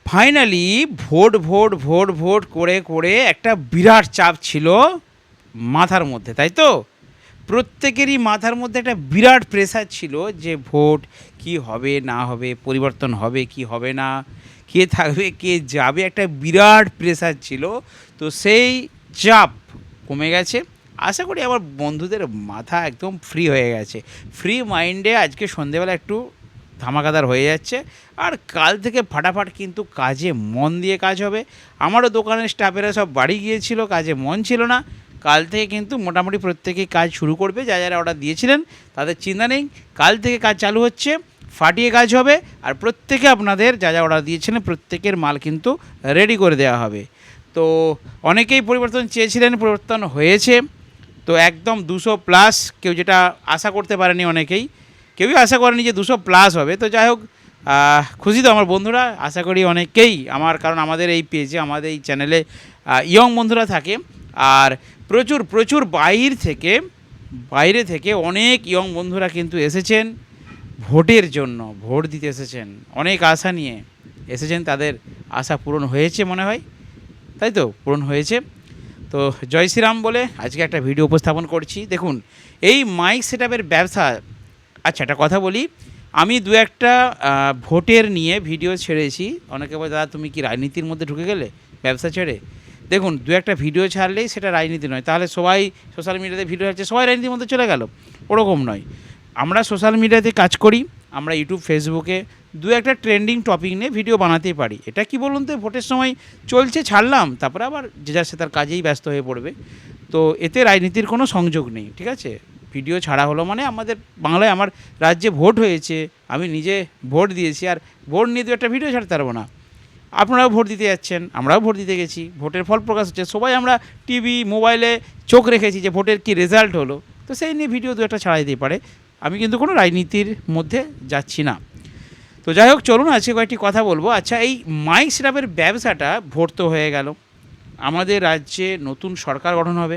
Finally vote vote vote vote করে করে একটা বিরাট চাপ ছিল মাথার মধ্যে, তাই তো? প্রত্যেকেরই মাথার মধ্যে একটা বিরাট প্রেসার ছিল যে ভোট কি হবে না হবে, পরিবর্তন হবে কি হবে না, কে থাকবে কে যাবে, একটা বিরাট প্রেসার ছিল। তো সেই চাপ কমে গেছে। আশা করি আমার বন্ধুদের মাথা একদম ফ্রি হয়ে গেছে। ফ্রি মাইন্ডে আজকে সন্ধেবেলা একটু ধামাকাদার হয়ে যাচ্ছে। আর কাল থেকে ফাটাফাট কিন্তু কাজে মন দিয়ে কাজ হবে। আমারও দোকানের স্টাফেরা সব বাড়ি গিয়েছিল, কাজে মন ছিল না। কাল থেকে কিন্তু মোটামুটি প্রত্যেকেই কাজ শুরু করবে। যারা অর্ডার দিয়েছিলেন তাদের চিন্তা নেই, কাল থেকে কাজ চালু হচ্ছে, ফাটিয়ে কাজ হবে। আর প্রত্যেকে আপনাদের যা অর্ডার দিয়েছিলেন প্রত্যেকের মাল কিন্তু রেডি করে দেওয়া হবে। তো অনেকেই পরিবর্তন চেয়েছিলেন, পরিবর্তন হয়েছে। তো একদম 200+, কেউ যেটা আশা করতে পারেনি, অনেকেই কেউই আশা করেনি যে 200+ হবে। তো যাই হোক, খুশি তো আমার বন্ধুরা, আশা করি অনেকেই কারণ আমাদের এই পেজে, আমাদের এই চ্যানেলে ইয়ং বন্ধুরা থাকে। আর প্রচুর প্রচুর বাইরে থেকে অনেক ইয়ং বন্ধুরা কিন্তু এসেছেন ভোটের জন্য, ভোট দিতে এসেছেন, অনেক আশা নিয়ে এসেছেন। তাদের আশা পূরণ হয়েছে মনে হয়, তাই তো? পূরণ হয়েছে। তো জয় শ্রীরাম বলে আজকে একটা ভিডিও উপস্থাপন করছি। দেখুন, এই মাইক সেটআপের ব্যবসা। আচ্ছা, একটা কথা বলি, আমি দু একটা ভোটের নিয়ে ভিডিও ছেড়েছি। অনেকে বলে, দাদা তুমি কি রাজনীতির মধ্যে ঢুকে গেলে ব্যবসা ছেড়ে? দেখুন, দু একটা ভিডিও ছাড়লেই সেটা রাজনীতি নয়। তাহলে সবাই সোশ্যাল মিডিয়াতে ভিডিও ছাড়ছে, সবাই রাজনীতির মধ্যে চলে গেল, ওরকম নয়। আমরা সোশ্যাল মিডিয়াতে কাজ করি, আমরা ইউটিউব ফেসবুকে দু একটা ট্রেন্ডিং টপিক নিয়ে ভিডিও বানাতেই পারি। এটা কি বলুন তো, ভোটের সময় চলছে, ছাড়লাম, তারপরে আবার যে যার সে তার কাজেই ব্যস্ত হয়ে পড়বে। তো এতে রাজনীতির কোনো সংযোগ নেই, ঠিক আছে? ভিডিও ছাড়া হলো মানে আমাদের বাংলায়, আমার রাজ্যে ভোট হয়েছে, আমি নিজে ভোট দিয়েছি, আর ভোট নিয়ে দু একটা ভিডিও ছাড়তে পারবো না? আপনারাও ভোট দিতে যাচ্ছেন, আমরাও ভোট দিতে গেছি, ভোটের ফল প্রকাশ হচ্ছে, সবাই আমরা টিভি মোবাইলে চোখ রেখেছি যে ভোটের কী রেজাল্ট হলো। তো সেই নিয়ে ভিডিও দু একটা ছাড়া দিতেই পারে। আমি কিন্তু কোনো রাজনীতির মধ্যে যাচ্ছি না। তো যাই হোক, চলুন আজকে কয়েকটি কথা বলবো। আচ্ছা, এই মাইক সেটআপের ব্যবসাটা, ভোট তো হয়ে গেল, আমাদের রাজ্যে নতুন সরকার গঠন হবে।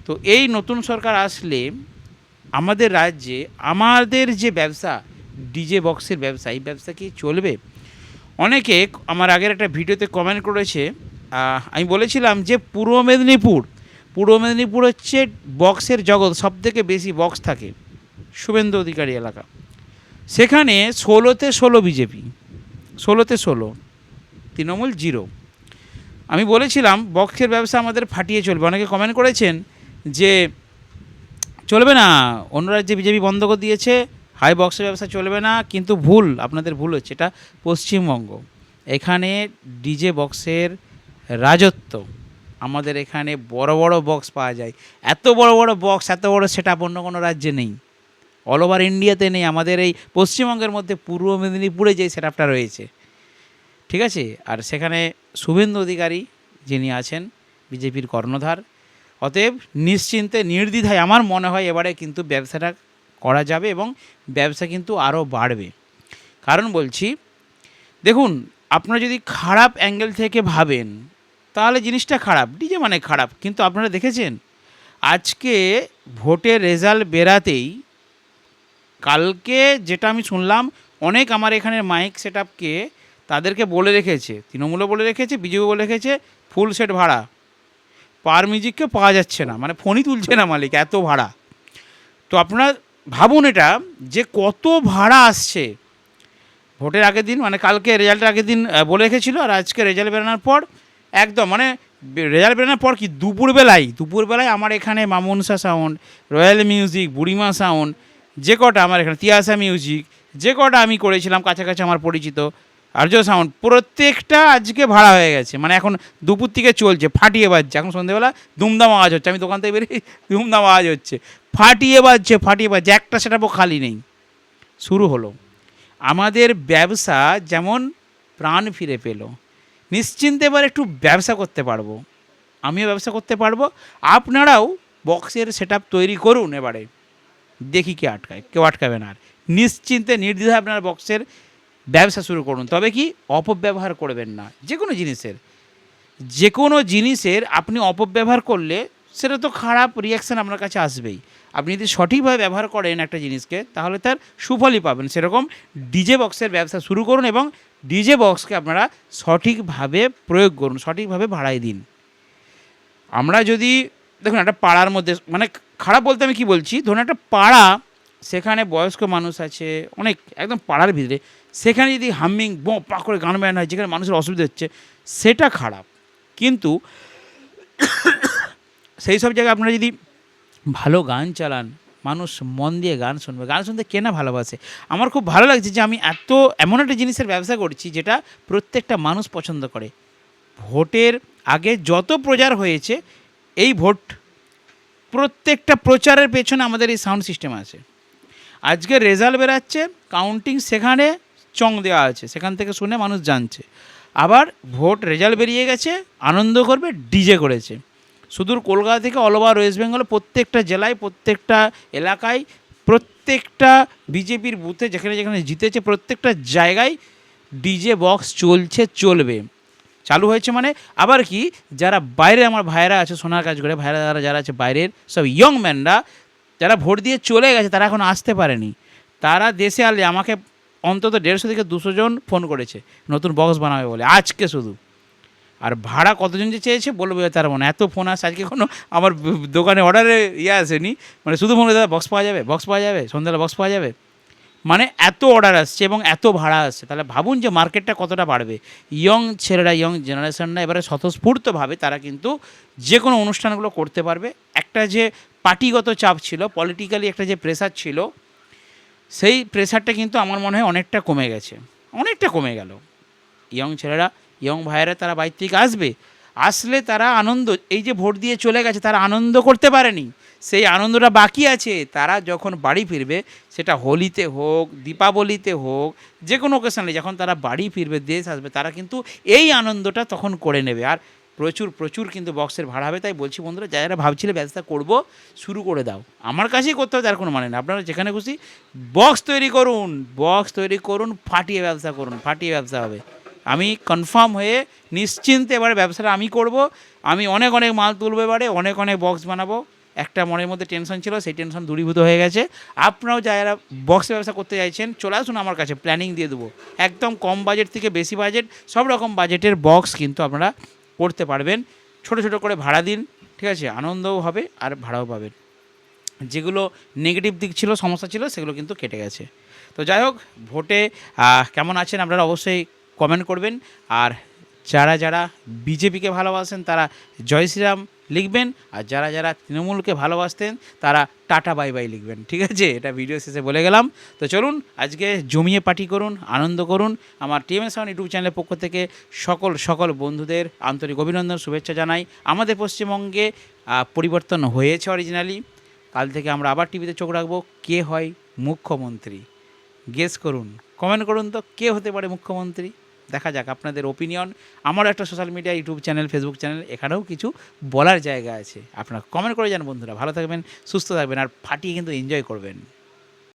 তো এই নতুন সরকার আসলে আমাদের রাজ্যে আমাদের যে ব্যবসা, ডিজে বক্সের ব্যবসা, এই ব্যবসা কি চলবে? অনেকে আমার আগের একটা ভিডিওতে কমেন্ট করেছে। আমি বলেছিলাম যে পূর্ব মেদিনীপুর হচ্ছে বক্সের জগৎ, সবথেকে বেশি বক্স থাকে শুভেন্দু অধিকারী এলাকা। সেখানে 16তে 16 বিজেপি, 16তে 16, তৃণমূল 0। আমি বলেছিলাম বক্সের ব্যবসা আমাদের ফাটিয়ে চলবে। অনেকে কমেন্ট করেছেন যে চলবে না, অন্য রাজ্যে বিজেপি বন্ধ করে দিয়েছে, হাই বক্সের ব্যবসা চলবে না। কিন্তু ভুল, আপনাদের ভুল হচ্ছে। এটা পশ্চিমবঙ্গ, এখানে ডিজে বক্সের রাজত্ব। আমাদের এখানে বড় বড় বক্স পাওয়া যায়, এত বড় বড় বক্স, এত বড় সেটআপ অন্য কোনো রাজ্যে নেই, অল ওভার ইন্ডিয়াতে নেই। আমাদের এই পশ্চিমবঙ্গের মধ্যে পূর্ব মেদিনীপুরে যে সেটআপটা রয়েছে, ঠিক আছে? আর সেখানে শুভেন্দু অধিকারী যিনি আছেন, বিজেপির কর্ণধার। অতএব নিশ্চিন্তে নির্দ্বিধায় আমার মনে হয় এবারে কিন্তু ব্যবসাটা করা যাবে, এবং ব্যবসা কিন্তু আরও বাড়বে। কারণ বলছি, দেখুন, আপনারা যদি খারাপ অ্যাঙ্গেল থেকে ভাবেন তাহলে জিনিসটা খারাপ, ডিজে মানে খারাপ। কিন্তু আপনারা দেখেছেন আজকে ভোটের রেজাল্ট বেরাতেই, কালকে যেটা আমি শুনলাম, অনেক আমার এখানের মাইক সেটআপকে তাদেরকে বলে রেখেছে, তৃণমূলও বলে রেখেছে, বিজেপি বলে রেখেছে, ফুল সেট ভাড়া, পার মিউজিককে পাওয়া যাচ্ছে না, মানে ফোনই তুলছে না মালিক, এত ভাড়া। তো আপনারা ভাবুন এটা, যে কত ভাড়া আসছে ভোটের আগের দিন, মানে কালকে রেজাল্টের আগের দিন বলে রেখেছিল, আর আজকে রেজাল্ট বেরোনোর পর একদম, মানে রেজাল্ট বেরোনোর পর কি দুপুরবেলায় আমার এখানে মামুনসা সাউন্ড, রয়্যাল মিউজিক, বুড়িমা সাউন্ড, যে কটা আমার এখানে, তিয়াসা মিউজিক, যে কটা আমি করেছিলাম কাছাকাছি আমার পরিচিত, আর্য সাউন্ড, প্রত্যেকটা আজকে ভাড়া হয়ে গেছে। মানে এখন দুপুর থেকে চলছে, ফাটিয়ে বাজছে। এখন সন্ধ্যেবেলা দুমদাম আওয়াজ হচ্ছে, আমি দোকান থেকে বেরিয়ে দুমদাম আওয়াজ হচ্ছে, ফাটিয়ে বাজছে। একটা সেটআপও খালি নেই। শুরু হলো আমাদের ব্যবসা, যেমন প্রাণ ফিরে পেল। নিশ্চিন্তে এবার একটু ব্যবসা করতে পারবো, আমিও ব্যবসা করতে পারবো। আপনারাও বক্সের সেটআপ তৈরি করুন, এবারে দেখি কে আটকায়, কেউ আটকাবে না। আর নিশ্চিন্তে নির্দ্বিধায় আপনারা বক্সের ব্যবসা শুরু করুন। তবে কি, অপব্যবহার করবেন না। যে কোনো জিনিসের আপনি অপব্যবহার করলে সেটা তো খারাপ রিয়াকশান আপনার কাছে আসবেই। আপনি যদি সঠিকভাবে ব্যবহার করেন একটা জিনিসকে, তাহলে তার সুফলই পাবেন। সেরকম ডিজে বক্সের ব্যবসা শুরু করুন এবং ডিজে বক্সকে আপনারা সঠিকভাবে প্রয়োগ করুন, সঠিকভাবে ভাড়ায় দিন। আমরা যদি দেখুন একটা পাড়ার মধ্যে, মানে খারাপ বলতে আমি কি বলছি, ধরুন একটা পাড়া, সেখানে বয়স্ক মানুষ আছে অনেক, একদম পাড়ার ভিতরে, সেখানে যদি হামিং বো পা করে গান বাজানো হয়, যেখানে মানুষের অসুবিধা হচ্ছে, সেটা খারাপ। কিন্তু সেই সব জায়গায় আপনারা যদি ভালো গান চালান, মানুষ মন দিয়ে গান শুনবে। গান শুনতে কে না ভালোবাসে। আমার খুব ভালো লাগছে যে আমি এমন একটা জিনিসের ব্যবসা করছি যেটা প্রত্যেকটা মানুষ পছন্দ করে। ভোটের আগে যত প্রচার হয়েছে, এই ভোট প্রত্যেকটা প্রচারের পেছনে আমাদের এই সাউন্ড সিস্টেম আছে। আজকে রেজাল্ট বেরাচ্ছে, কাউন্টিং সেখানে চং দেওয়া আছে, সেখান থেকে শুনে মানুষ জানছে। আবার ভোট রেজাল্ট বেরিয়ে গেছে, আনন্দ করবে, ডিজে করেছে। সুদূর কলকাতা থেকে অল ওভার ওয়েস্ট বেঙ্গলে প্রত্যেকটা জেলায়, প্রত্যেকটা এলাকায়, প্রত্যেকটা বিজেপির বুথে যেখানে যেখানে জিতেছে, প্রত্যেকটা জায়গায় ডিজে বক্স চলছে, চলবে, চালু হয়েছে। মানে আবার কি, যারা বাইরে আমার ভাইয়েরা আছে, সোনার কাজ করে ভাইয়েরা যারা আছে বাইরের সব ইয়ং ম্যানরা, যারা ভোট দিয়ে চলে গেছে, তারা এখন আসতে পারেনি, তারা দেশে আলে আমাকে অন্তত 150 থেকে 200 জন ফোন করেছে নতুন বক্স বানাবে বলে, আজকে শুধু। আর ভাড়া কতজন যে চেয়েছে বলবে তার মনে, এত ফোন আসে। আজকে কোনো আমার দোকানে অর্ডারে আসেনি, মানে শুধু ফোন, দাদা বক্স পাওয়া যাবে, বক্স পাওয়া যাবে, সন্ধ্যাবেলা বক্স পাওয়া যাবে, মানে এত অর্ডার আসছে এবং এত ভাড়া আসছে। তাহলে ভাবুন যে মার্কেটটা কতটা বাড়বে। ইয়ং ছেলেরা, ইয়ং জেনারেশনরা এবারে স্বতঃস্ফূর্তভাবে তারা কিন্তু যে কোনো অনুষ্ঠানগুলো করতে পারবে। একটা যে পার্টিগত চাপ ছিল, পলিটিক্যালি একটা যে প্রেশার ছিল, সেই প্রেশারটা কিন্তু আমার মনে হয় অনেকটা কমে গেছে, অনেকটা কমে গেল। ইয়ং ছেলেরা, ইয়ং ভাইয়েরা তারা বাইরে থেকে আসবে, আসলে তারা আনন্দ, এই যে ভোট দিয়ে চলে গেছে তারা আনন্দ করতে পারেনি, সেই আনন্দটা বাকি আছে। তারা যখন বাড়ি ফিরবে, সেটা হোলিতে হোক, দীপাবলিতে হোক, যে কোনো ওকেশনে যখন তারা বাড়ি ফিরবে, দেশ আসবে, তারা কিন্তু এই আনন্দটা তখন করে নেবে। আর প্রচুর প্রচুর কিন্তু বক্সের ভাড়া হবে। তাই বলছি বন্ধুরা, যারা ভাবছিলে ব্যবসা করব, শুরু করে দাও। আমার কাছেই করতে হবে তার কোনো মানে না, আপনারা যেখানে খুশি বক্স তৈরি করুন, বক্স তৈরি করুন, ফাটিয়ে ব্যবসা করুন, ফাটিয়ে ব্যবসা হবে। আমি কনফার্ম হয়ে নিশ্চিন্তে এবারে ব্যবসাটা আমি করব। আমি অনেক অনেক মাল তুলবো, এবারে অনেক অনেক বক্স বানাবো। একটা মনের মধ্যে টেনশন ছিল, সেই টেনশন দূরীভূত হয়ে গেছে। আপনারাও যারা বক্সের ব্যবসা করতে চাইছেন, চলে আসুন আমার কাছে, প্ল্যানিং দিয়ে দেবো। একদম কম বাজেট থেকে বেশি বাজেট, সব রকম বাজেটের বক্স কিন্তু আপনারা করতে পারবেন। ছোট ছোট করে ভাড়া দিন, ঠিক আছে, আনন্দও হবে আর ভাড়াও পাবেন। যেগুলো নেগেটিভ দিক ছিল, সমস্যা ছিল, সেগুলো কিন্তু কেটে গেছে। তো যাই হোক, ভোটে কেমন আছেন আপনারা অবশ্যই কমেন্ট করবেন। আর যারা যারা বিজেপিকে ভালোবাসেন তারা জয় শ্রীরাম লিখবেন, আর যারা যারা তৃণমূলকে ভালোবাসতেন তারা টাটা বাই বাই লিখবেন, ঠিক আছে। এটা ভিডিও শেষে বলে গেলাম। তো চলুন আজকে জমিয়ে পার্টি করুন, আনন্দ করুন। আমার টিএমএস সাউন্ড ইউটিউব চ্যানেলের পক্ষ থেকে সকল বন্ধুদের আন্তরিক অভিনন্দন, শুভেচ্ছা জানাই। আমাদের পশ্চিমবঙ্গে পরিবর্তন হয়েছে অরিজিনালি। কাল থেকে আমরা আবার টিভিতে চোখ রাখবো। কে হয় মুখ্যমন্ত্রী গেস করুন, কমেন্ট করুন তো, কে হতে পারে মুখ্যমন্ত্রী। দেখা যাক আপনাদের ওপিনিয়ন। আমারও একটা social media, YouTube channel, Facebook channel, এখানেও কিছু বলার জায়গা আছে। আপনারা কমেন্ট করে যান বন্ধুরা। ভালো থাকবেন, সুস্থ থাকবেন, আর ফাটিয়ে কিন্তু এনজয় করবেন।